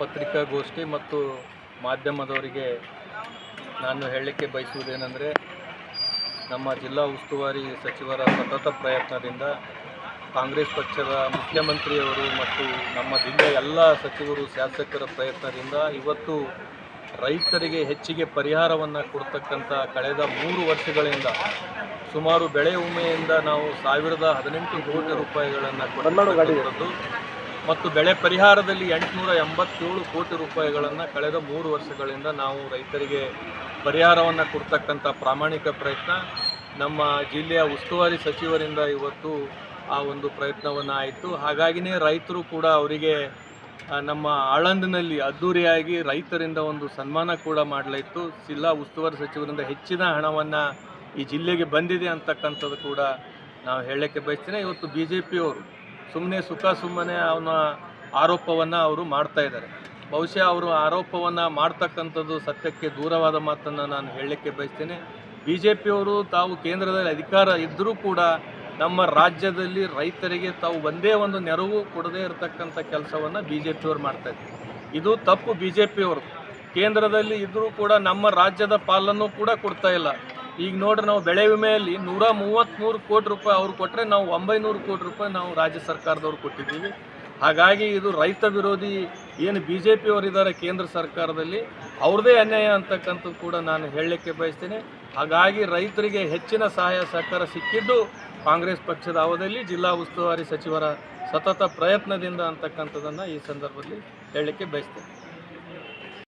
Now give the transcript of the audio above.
ಪತ್ರಿಕಾಗೋಷ್ಠಿ ಮತ್ತು ಮಾಧ್ಯಮದವರಿಗೆ ನಾನು ಹೇಳಲಿಕ್ಕೆ ಬಯಸುವುದೇನೆಂದರೆ, ನಮ್ಮ ಜಿಲ್ಲಾ ಉಸ್ತುವಾರಿ ಸಚಿವರ ಸತತ ಪ್ರಯತ್ನದಿಂದ ಕಾಂಗ್ರೆಸ್ ಪಕ್ಷದ ಮುಖ್ಯಮಂತ್ರಿಯವರು ಮತ್ತು ನಮ್ಮ ಜಿಲ್ಲೆಯ ಎಲ್ಲ ಸಚಿವರು ಶಾಸಕರ ಪ್ರಯತ್ನದಿಂದ ಇವತ್ತು ರೈತರಿಗೆ ಹೆಚ್ಚಿಗೆ ಪರಿಹಾರವನ್ನು ಕೊಡ್ತಕ್ಕಂಥ ಕಳೆದ 3 ವರ್ಷಗಳಿಂದ ಸುಮಾರು ಬೆಳೆ ವಿಮೆಯಿಂದ ನಾವು 1018 ಕೋಟಿ ರೂಪಾಯಿಗಳನ್ನು ಕೊಟ್ಟಿರುವಂಥದ್ದು ಮತ್ತು ಬೆಳೆ ಪರಿಹಾರದಲ್ಲಿ 887 ಕೋಟಿ ರೂಪಾಯಿಗಳನ್ನು ಕಳೆದ 3 ವರ್ಷಗಳಿಂದ ನಾವು ರೈತರಿಗೆ ಪರಿಹಾರವನ್ನು ಕೊಡ್ತಕ್ಕಂಥ ಪ್ರಾಮಾಣಿಕ ಪ್ರಯತ್ನ ನಮ್ಮ ಜಿಲ್ಲೆಯ ಉಸ್ತುವಾರಿ ಸಚಿವರಿಂದ ಇವತ್ತು ಆ ಒಂದು ಪ್ರಯತ್ನವನ್ನು ಆಯಿತು. ಹಾಗಾಗಿಯೇ ರೈತರು ಕೂಡ ಅವರಿಗೆ ನಮ್ಮ ಆಳಂದಿನಲ್ಲಿ ಅದ್ದೂರಿಯಾಗಿ ರೈತರಿಂದ ಒಂದು ಸನ್ಮಾನ ಕೂಡ ಮಾಡಲಾಯಿತು. ಜಿಲ್ಲಾ ಉಸ್ತುವಾರಿ ಸಚಿವರಿಂದ ಹೆಚ್ಚಿನ ಹಣವನ್ನು ಈ ಜಿಲ್ಲೆಗೆ ಬಂದಿದೆ ಅಂತಕ್ಕಂಥದ್ದು ಕೂಡ ನಾವು ಹೇಳಲಿಕ್ಕೆ ಬಯಸ್ತೀನಿ. ಇವತ್ತು BJPಯವರು ಸುಮ್ಮನೆ ಅವನ ಆರೋಪವನ್ನು ಅವರು ಮಾಡ್ತಾ ಇದ್ದಾರೆ. ಬಹುಶಃ ಅವರು ಆರೋಪವನ್ನು ಮಾಡ್ತಕ್ಕಂಥದ್ದು ಸತ್ಯಕ್ಕೆ ದೂರವಾದ ಮಾತನ್ನು ನಾನು ಹೇಳಲಿಕ್ಕೆ ಬಯಸ್ತೇನೆ. BJPಯವರು ತಾವು ಕೇಂದ್ರದಲ್ಲಿ ಅಧಿಕಾರ ಇದ್ದರೂ ಕೂಡ ನಮ್ಮ ರಾಜ್ಯದಲ್ಲಿ ರೈತರಿಗೆ ತಾವು ಒಂದೇ ಒಂದು ನೆರವು ಕೊಡದೇ ಇರತಕ್ಕಂಥ ಕೆಲಸವನ್ನು BJPಯವರು ಮಾಡ್ತಾಯಿದ್ದಾರೆ. ಇದು ತಪ್ಪು. BJPಯವರು ಕೇಂದ್ರದಲ್ಲಿ ಇದ್ದರೂ ಕೂಡ ನಮ್ಮ ರಾಜ್ಯದ ಪಾಲನ್ನು ಕೂಡ ಕೊಡ್ತಾ ಇಲ್ಲ. ಈಗ ನೋಡ್ರಿ, ನಾವು ಬೆಳೆ ವಿಮೆಯಲ್ಲಿ 133 ಕೋಟಿ ರೂಪಾಯಿ ಅವ್ರು ಕೊಟ್ಟರೆ ನಾವು 900 ಕೋಟಿ ರೂಪಾಯಿ ನಾವು ರಾಜ್ಯ ಸರ್ಕಾರದವ್ರು ಕೊಟ್ಟಿದ್ದೀವಿ. ಹಾಗಾಗಿ ಇದು ರೈತ ವಿರೋಧಿ ಏನು BJPಯವರಿದ್ದಾರೆ ಕೇಂದ್ರ ಸರ್ಕಾರದಲ್ಲಿ, ಅವ್ರದ್ದೇ ಅನ್ಯಾಯ ಅಂತಕ್ಕಂಥದ್ದು ಕೂಡ ನಾನು ಹೇಳಲಿಕ್ಕೆ ಬಯಸ್ತೇನೆ. ಹಾಗಾಗಿ ರೈತರಿಗೆ ಹೆಚ್ಚಿನ ಸಹಾಯ ಸಹಕಾರ ಸಿಕ್ಕಿದ್ದು ಕಾಂಗ್ರೆಸ್ ಪಕ್ಷದ ಅವಧಿಯಲ್ಲಿ ಜಿಲ್ಲಾ ಉಸ್ತುವಾರಿ ಸಚಿವರ ಸತತ ಪ್ರಯತ್ನದಿಂದ ಅಂತಕ್ಕಂಥದ್ದನ್ನು ಈ ಸಂದರ್ಭದಲ್ಲಿ ಹೇಳಲಿಕ್ಕೆ ಬಯಸ್ತೇನೆ.